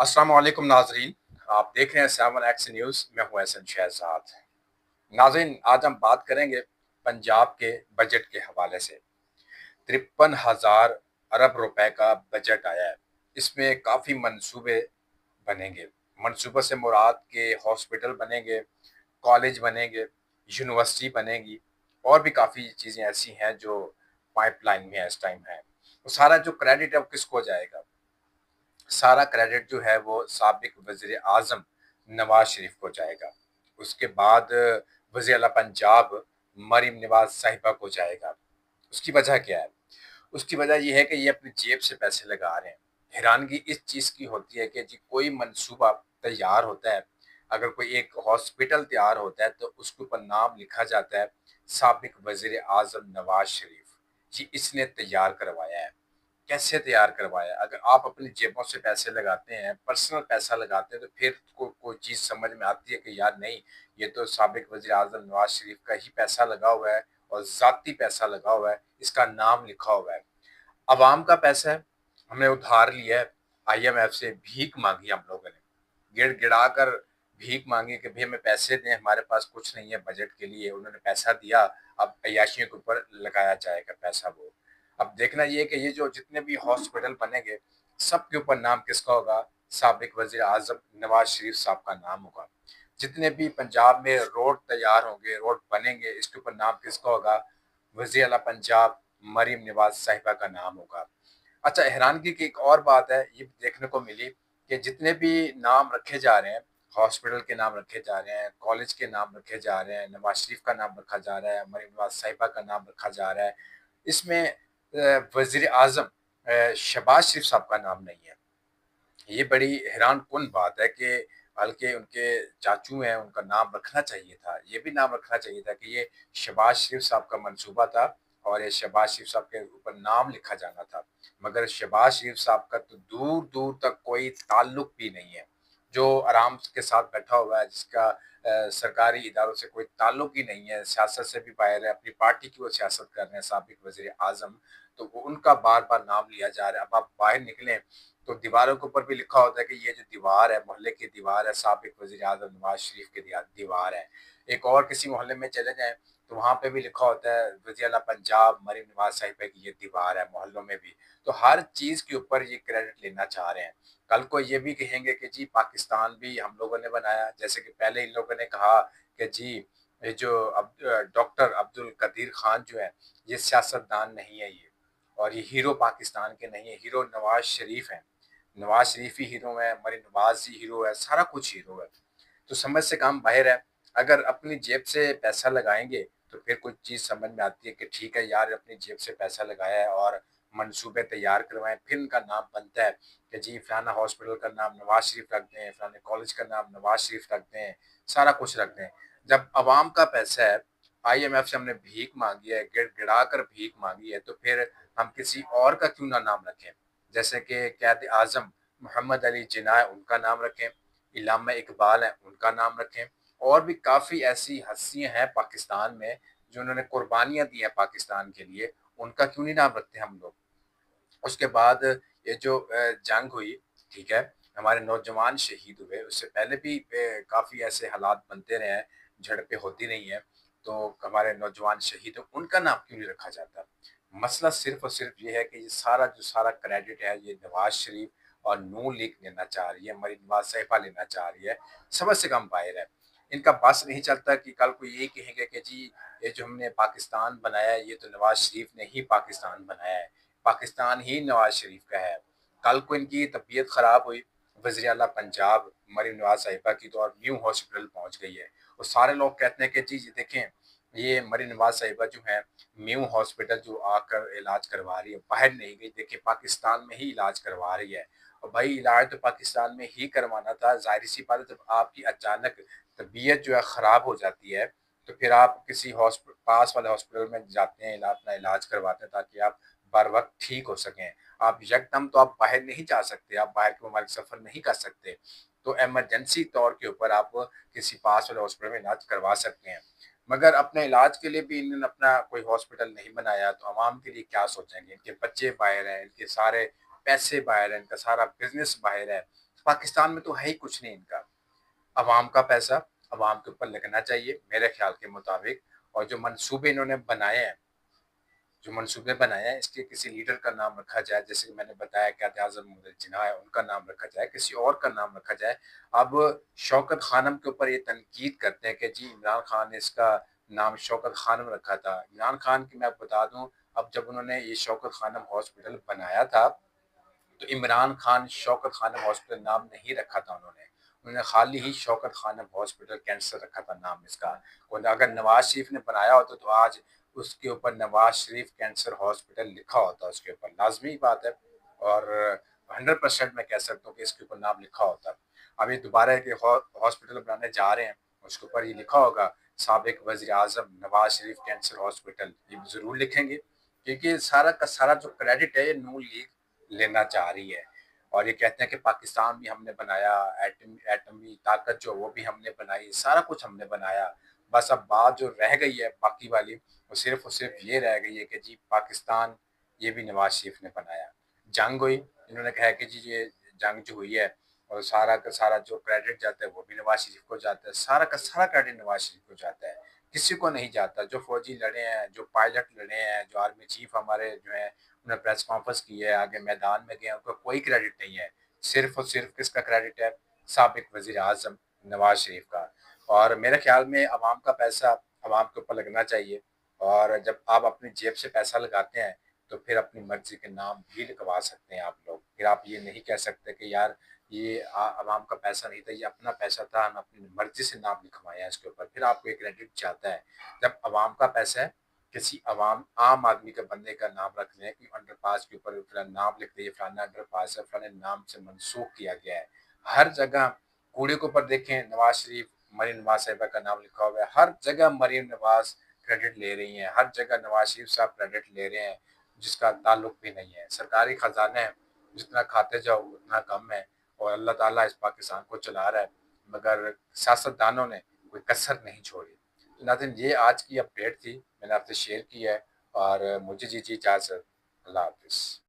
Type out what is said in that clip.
अस्सलाम वालेकुम नाजरीन। आप देख रहे हैं 7 एक्स न्यूज़। मैं हूं एहसन शहजाद। नाजरीन, आज हम बात करेंगे पंजाब के बजट के हवाले से। 53,000 अरब रुपए का बजट आया है। इसमें काफ़ी मंसूबे बनेंगे। मंसूबों से मुराद के हॉस्पिटल बनेंगे, कॉलेज बनेंगे, यूनिवर्सिटी बनेगी और भी काफ़ी चीज़ें ऐसी हैं जो पाइपलाइन में इस टाइम है। तो सारा जो क्रेडिट है वो किसको जाएगा? सारा क्रेडिट जो है वो साबिक वज़ीर आज़म नवाज शरीफ को जाएगा। उसके बाद वज़ीर आला पंजाब मरीम नवाज साहिबा को जाएगा। उसकी वजह क्या है? उसकी वजह ये है कि ये अपनी जेब से पैसे लगा रहे हैं। हैरानगी इस चीज़ की होती है कि जी कोई मंसूबा तैयार होता है, अगर कोई एक हॉस्पिटल तैयार होता है तो उसके ऊपर नाम लिखा जाता है साबिक वज़ीर आज़म नवाज शरीफ। जी इसने तैयार करवाया है। कैसे तैयार करवाया? अगर आप अपनी जेबों से पैसे लगाते हैं, पर्सनल पैसा लगाते हैं, तो फिर कोई चीज़ समझ में आती है कि यार नहीं, ये तो साबिक वज़ीर आज़म नवाज शरीफ का ही पैसा लगा हुआ है और ज़ाती पैसा लगा हुआ है, इसका नाम लिखा हुआ है। अवाम का पैसा है, हमने उधार लिया है, आईएमएफ से भीख मांगी हम लोगों ने, गिड़-गिड़ा कर भीख मांगी कि भई हमें पैसे दें, हमारे पास कुछ नहीं है बजट के लिए। उन्होंने पैसा दिया, अब अय्याशियों के ऊपर लगाया जाएगा पैसा वो। अब देखना ये है कि ये जो जितने भी हॉस्पिटल बनेंगे, सबके ऊपर नाम किसका होगा? साबिक वज़ीर आज़म नवाज शरीफ साहब का नाम होगा। जितने भी पंजाब में रोड तैयार होंगे, रोड बनेंगे, इसके ऊपर नाम किसका होगा? वज़ीर आला पंजाब मरीम नवाज साहिबा का नाम होगा। अच्छा, हैरानगी की एक और बात है, ये देखने को मिली कि जितने भी नाम रखे जा रहे हैं, हॉस्पिटल के नाम रखे जा रहे हैं, कॉलेज के नाम रखे जा रहे हैं, नवाज शरीफ का नाम रखा जा रहा है, मरीम नवाज साहिबा का नाम रखा जा रहा है, इसमें वज़ीर आज़म शहबाज शरीफ साहब का नाम नहीं है। ये बड़ी हैरानकुन बात है कि बल्कि उनके चाचू हैं, उनका नाम रखना चाहिए था। ये भी नाम रखना चाहिए था कि ये शहबाज शरीफ साहब का मंसूबा था और ये शहबाज शरीफ साहब के ऊपर नाम लिखा जाना था। मगर शहबाज शरीफ साहब का तो दूर-दूर तक कोई ताल्लुक भी नहीं है। जो आराम के साथ बैठा हुआ है, जिसका सरकारी इदारों से कोई ताल्लुक ही नहीं है, सियासत से भी बाहर है, अपनी पार्टी की वो सियासत कर रहे हैं साबिक वज़ीर आज़म, तो वो उनका बार-बार नाम लिया जा रहा है। अब आप बाहर निकलें तो दीवारों के ऊपर भी लिखा होता है कि ये जो दीवार है, मोहल्ले की दीवार है, साबिक वज़ीर आज़म नवाज शरीफ की दीवार है। एक और किसी मोहल्ले में चले जाएँ, तो वहाँ पे भी लिखा होता है वज़ीर आला पंजाब मरीम नवाज साहिबा की ये दीवार है, मोहल्लों में भी। तो हर चीज़ के ऊपर ये क्रेडिट लेना चाह रहे हैं। कल को ये भी कहेंगे कि जी पाकिस्तान भी हम लोगों ने बनाया, जैसे कि पहले इन लोगों ने कहा कि जी ये जो डॉक्टर अब्दुल कदीर खान जो है, ये सियासतदान नहीं है ये, और ये हीरो पाकिस्तान के नहीं है, हीरो नवाज शरीफ हैं। नवाज शरीफ ही हीरो है, मरीम नवाज ही हीरो है, सारा कुछ हीरो है। तो समझ से काम बाहर है। अगर अपनी जेब से पैसा लगाएँगे, तो फिर कुछ चीज़ समझ में आती है कि ठीक है यार, अपनी जेब से पैसा लगाया है और मंसूबे तैयार करवाएँ, फिर उनका नाम बनता है कि जी फलाना हॉस्पिटल का नाम नवाज शरीफ रख दें, फलाने कॉलेज का नाम नवाज शरीफ रख दें, सारा कुछ रख दें। जब अवाम का पैसा है, आईएमएफ से हमने भीख माँगी है, गिड़गिड़ा कर भीख माँगी है, तो फिर हम किसी और का क्यों ना नाम रखें? जैसे कि कैद-ए-आज़म मोहम्मद अली जिन्ना है, उनका नाम रखें, इल्लामा इकबाल हैं, उनका नाम रखें, और भी काफ़ी ऐसी हस्तियाँ हैं पाकिस्तान में, जिन्होंने कुर्बानियाँ दी हैं पाकिस्तान के लिए, उनका क्यों नहीं नाम रखते हम लोग? उसके बाद ये जो जंग हुई, ठीक है, हमारे नौजवान शहीद हुए, उससे पहले भी काफ़ी ऐसे हालात बनते रहे हैं, झड़पें होती रही हैं, तो हमारे नौजवान शहीद हुए, उनका नाम क्यों नहीं रखा जाता? मसला सिर्फ़ और सिर्फ़ ये है कि ये सारा जो सारा क्रेडिट है, ये नवाज़ शरीफ और नून लीग लेना चाह रही है, मरीम नवाज़ साहिबा लेना चाह रही है, समझ से कम बाहिर है। इनका बस नहीं चलता कि कल को यही कहेंगे कि जी, ये जो हमने पाकिस्तान बनाया है, ये तो नवाज़ शरीफ ने ही पाकिस्तान बनाया है। पाकिस्तान ही नवाज शरीफ का है। कल को इनकी तबीयत ख़राब हुई, वज़ीर आला पंजाब मरीम नवाज साहिबा की, तो और न्यू हॉस्पिटल पहुँच गई है। और सारे लोग कहते हैं कि जी देखें, ये मरीम नवाज साहिबा जो हैं, न्यू हॉस्पिटल जो आकर इलाज करवा रही है, बाहर नहीं गई, देखिए पाकिस्तान में ही इलाज करवा रही है। और भाई इलाज तो पाकिस्तान में ही करवाना था, ज़ाहिर-सी बात है जब आपकी अचानक तबीयत जो है ख़राब हो जाती है, तो फिर आप किसी पास वाले हॉस्पिटल में जाते हैं, अपना इलाज करवाते हैं ताकि आप बर वक़्त ठीक हो सकें। आप यकदम तो आप बाहर नहीं जा सकते, आप बाहर के मुमालिक सफ़र नहीं कर सकते। तो इमरजेंसी तौर के ऊपर आप किसी पास वाले हॉस्पिटल में इलाज करवा सकते हैं। मगर अपने इलाज के लिए भी इन्होंने अपना कोई हॉस्पिटल नहीं बनाया, तो आवाम के लिए क्या सोचेंगे? इनके बच्चे बाहर हैं, इनके सारे पैसे बाहर हैं, इनका सारा बिज़नेस बाहर है। पाकिस्तान में तो है ही कुछ नहीं इनका। अवाम का पैसा अवाम के ऊपर लगना चाहिए मेरे ख्याल के मुताबिक। और जो मंसूबे इन्होंने बनाए हैं, इसके किसी लीडर का नाम रखा जाए, जैसे कि मैंने बताया क़ायद-ए-आज़म मोहम्मद जिन्ना है, उनका नाम रखा जाए, किसी और का नाम रखा जाए। अब शौकत खानम के ऊपर ये तनकीद करते हैं कि जी इमरान खान ने इसका नाम शौकत खानम रखा था। इमरान खान की मैं आपको बता दूं, अब जब उन्होंने ये शौकत खानम हॉस्पिटल बनाया था, तो इमरान खान शौकत खानम हॉस्पिटल नाम नहीं रखा था उन्होंने खाली ही शौकत खानम हॉस्पिटल कैंसर रखा था नाम इसका। और अगर नवाज शरीफ ने बनाया होता तो आज उसके ऊपर नवाज शरीफ कैंसर हॉस्पिटल लिखा होता, उसके ऊपर लाजमी बात है। और 100% मैं कह सकता हूँ कि इसके ऊपर नाम लिखा होता। अब ये दोबारा एक हॉस्पिटल बनाने जा रहे हैं, उसके ऊपर ये लिखा होगा साबिक वजीर आजम नवाज शरीफ कैंसर हॉस्पिटल, ये जरूर लिखेंगे, क्योंकि सारा का सारा जो क्रेडिट है ये नून लीग लेना चाह रही है। और ये कहते हैं कि पाकिस्तान भी हमने बनाया, एटमी ताकत जो वो भी हमने बनाई, सारा कुछ हमने बनाया। बस अब बात जो रह गई है बाकी वाली, वो सिर्फ ये रह गई है कि जी पाकिस्तान ये भी नवाज शरीफ ने बनाया। जंग हुई, इन्होंने कहा कि जी ये जंग जो हुई है और सारा का सारा जो क्रेडिट जाता है वो भी नवाज शरीफ को जाता है, सारा का सारा क्रेडिट नवाज शरीफ को जाता है, किसी को नहीं जाता। जो फौजी लड़े हैं, जो पायलट लड़े हैं, जो आर्मी चीफ हमारे जो है उन्होंने प्रेस कॉन्फ्रेंस की है, आगे मैदान में गए, उनका कोई क्रेडिट नहीं है। सिर्फ और सिर्फ किसका क्रेडिट है? साबिक वजीर आजम नवाज शरीफ का। और मेरे ख्याल में अवाम का पैसा अवाम के ऊपर लगना चाहिए। और जब आप अपनी जेब से पैसा लगाते हैं तो फिर अपनी मर्जी के नाम भी लिखवा सकते हैं आप लोग। फिर आप ये नहीं कह सकते कि यार ये अवाम का पैसा नहीं था, ये अपना पैसा था, हम अपनी मर्जी से नाम लिखवाए हैं इसके ऊपर, फिर आपको एक क्रेडिट जाता है। जब अवाम का पैसा है, किसी आम आदमी के बंदे का नाम रख दें कि अंडरपास के ऊपर फलाना नाम लिख दिए, फलाना अंडरपास है, फलाने नाम से मनसूख किया गया है। हर जगह कूड़े के ऊपर देखें नवाज शरीफ, मरीम नवाज साहिबा का नाम लिखा हुआ है, हर जगह मरीम नवाज क्रेडिट ले रही हैं, हर जगह नवाज शरीफ साहब क्रेडिट ले रहे हैं, जिसका ताल्लुक भी नहीं है। सरकारी खजाना है, जितना खाते जाओ उतना कम है। और अल्लाह ताला इस पाकिस्तान को चला रहा है, मगर सियासतदानों ने कोई कसर नहीं छोड़ी। तो नाज़रीन, ये आज की अपडेट थी, मैंने आपसे शेयर की है। और मुझे दीजिए इजाज़त। अल्लाह हाफ़िज़।